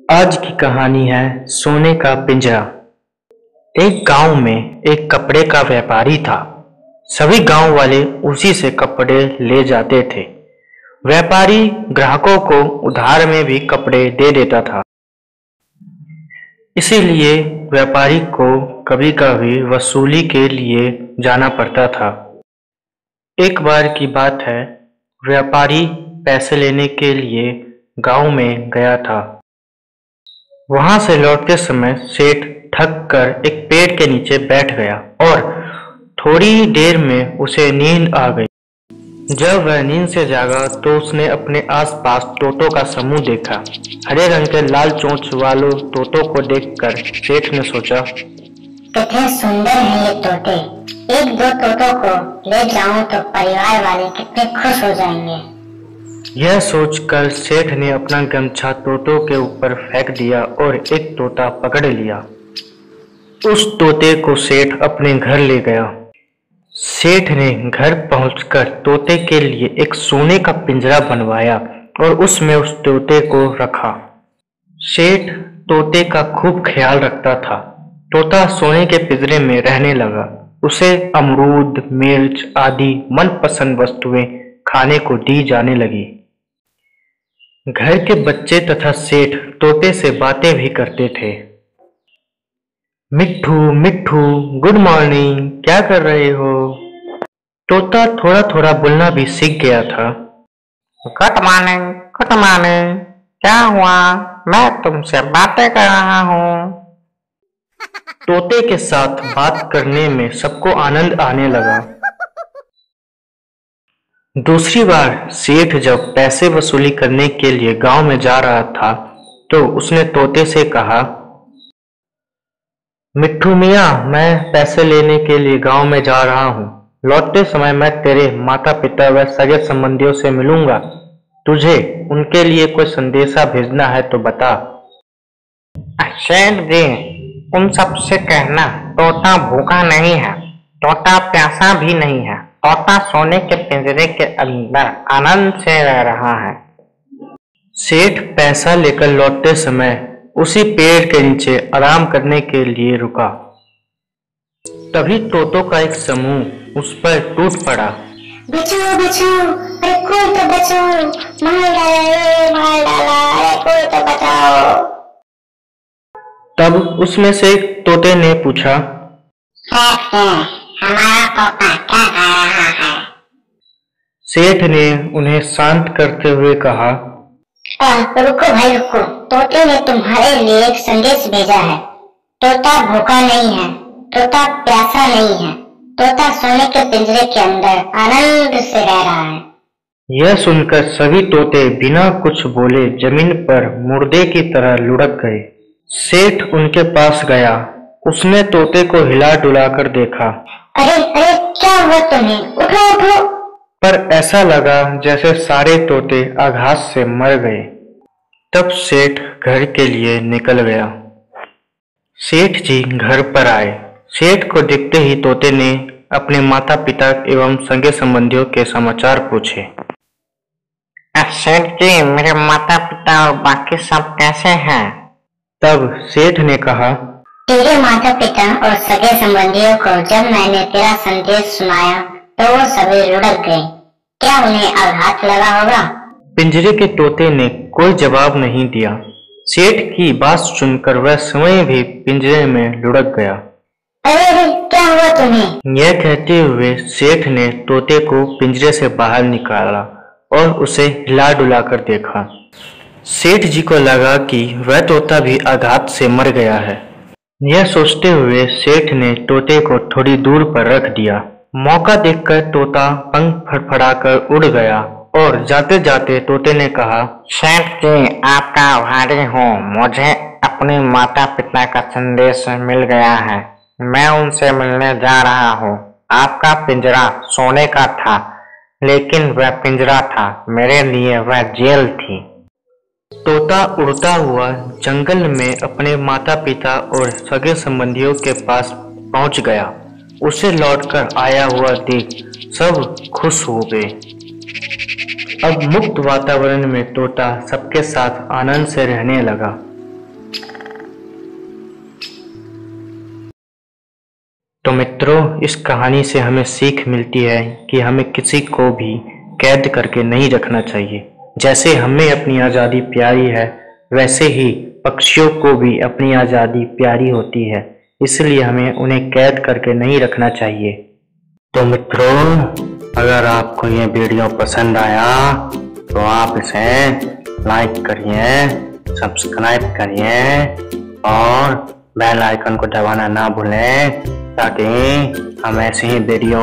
आज की कहानी है सोने का पिंजरा। एक गांव में एक कपड़े का व्यापारी था। सभी गांव वाले उसी से कपड़े ले जाते थे। व्यापारी ग्राहकों को उधार में भी कपड़े दे देता था। इसीलिए व्यापारी को कभी कभी वसूली के लिए जाना पड़ता था। एक बार की बात है, व्यापारी पैसे लेने के लिए गांव में गया था। वहां से लौटते समय सेठ थक कर एक पेड़ के नीचे बैठ गया और थोड़ी देर में उसे नींद आ गई। जब वह नींद से जागा तो उसने अपने आसपास तोतों का समूह देखा। हरे रंग के लाल चोंच वालों तोतों को देखकर सेठ ने सोचा, कितने सुंदर हैं ये तोते। एक दो तोतों को ले जाऊं तो परिवार वाले कितने खुश हो जाएंगे। यह सोचकर सेठ ने अपना गमछा तोतों के ऊपर फेंक दिया और एक तोता पकड़ लिया। उस तोते को सेठ अपने घर ले गया। सेठ ने घर पहुंचकर तोते के लिए एक सोने का पिंजरा बनवाया और उसमें उस तोते को रखा। सेठ तोते का खूब ख्याल रखता था। तोता सोने के पिंजरे में रहने लगा। उसे अमरूद, मिर्च आदि मनपसंद वस्तुएं खाने को दी जाने लगी। घर के बच्चे तथा सेठ तोते से बातें भी करते थे। मिट्ठू मिट्ठू, गुड मॉर्निंग, क्या कर रहे हो? तोता थोड़ा थोड़ा बोलना भी सीख गया था। गुड मॉर्निंग, गुड मॉर्निंग, क्या हुआ? मैं तुमसे बातें कर रहा हूँ। तोते के साथ बात करने में सबको आनंद आने लगा। दूसरी बार सेठ जब पैसे वसूली करने के लिए गांव में जा रहा था तो उसने तोते से कहा, मिट्ठू मियाँ, मैं पैसे लेने के लिए गांव में जा रहा हूँ। लौटते समय मैं तेरे माता पिता व सगे संबंधियों से मिलूंगा। तुझे उनके लिए कोई संदेशा भेजना है तो बता। सेठ जी, उन सब से कहना तोता भूखा नहीं है, तोता प्यासा भी नहीं है। तोता सोने के पिंजरे के अंदर आनंद से रह रहा है। सेठ पैसा लेकर लौटते समय उसी पेड़ के नीचे आराम करने के लिए रुका। तभी तोतों का एक समूह उस पर टूट पड़ा। बचाओ बचाओ, अरे कोई तो बचाओ, मार डाला, अरे कोई तो बचाओ। तब उसमें से एक तोते ने पूछा, हमारा तोता क्या कर रहा है? सेठ ने उन्हें शांत करते हुए कहा, रुको भाई रुको, तोते ने तुम्हारे लिए एक संदेश भेजा है। तोता भूखा नहीं है, तोता प्यासा नहीं है, तोता सोने के पिंजरे के अंदर आनंद से रह रहा है। यह सुनकर सभी तोते बिना कुछ बोले जमीन पर मुर्दे की तरह लुढ़क गए। सेठ उनके पास गया। उसने तोते को हिला डुला कर देखा। अरे अरे, क्या हुआ तुम्हें? उठो उठो। पर ऐसा लगा जैसे सारे तोते आघात से मर गए। तब सेठ घर के लिए निकल गया। सेठ जी घर पर आए। सेठ को देखते ही तोते ने अपने माता पिता एवं सगे संबंधियों के समाचार पूछे। सेठ जी, मेरे माता पिता और बाकी सब कैसे हैं? तब सेठ ने कहा, तेरे माता पिता और सगे संबंधियों को जब मैंने तेरा संदेश सुनाया तो वो सभी लुढ़क गए। क्या उन्हें आघात लगा होगा? पिंजरे के तोते ने कोई जवाब नहीं दिया। सेठ की बात सुनकर वह स्वयं भी पिंजरे में लुढ़क गया। अरे अरे, क्या हुआ तुम्हें? यह कहते हुए सेठ ने तोते को पिंजरे से बाहर निकाला और उसे हिला डुला कर देखा। सेठ जी को लगा कि वह तोता भी आघात से मर गया है। यह सोचते हुए सेठ ने तोते को थोड़ी दूर पर रख दिया। मौका देखकर तोता पंख फड़फड़ाकर उड़ गया और जाते जाते तोते ने कहा, सेठ जी, आपका आभारी हूँ। मुझे अपने माता पिता का संदेश मिल गया है। मैं उनसे मिलने जा रहा हूँ। आपका पिंजरा सोने का था, लेकिन वह पिंजरा था, मेरे लिए वह जेल थी। तोता उड़ता हुआ जंगल में अपने माता पिता और सगे संबंधियों के पास पहुंच गया। उसे लौटकर आया हुआ देख सब खुश हो गए। अब मुक्त वातावरण में तोता सबके साथ आनंद से रहने लगा। तो मित्रों, इस कहानी से हमें सीख मिलती है कि हमें किसी को भी कैद करके नहीं रखना चाहिए। जैसे हमें अपनी आज़ादी प्यारी है, वैसे ही पक्षियों को भी अपनी आज़ादी प्यारी होती है, इसलिए हमें उन्हें कैद करके नहीं रखना चाहिए। तो मित्रों, अगर आपको ये वीडियो पसंद आया तो आप इसे लाइक करिए, सब्सक्राइब करिए और बेल आइकन को दबाना ना भूलें, ताकि हम ऐसे ही वीडियो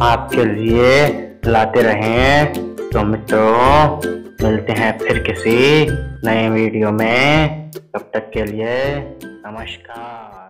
आपके लिए लाते रहें। तो मित्रों, मिलते हैं फिर किसी नए वीडियो में। तब तक के लिए नमस्कार।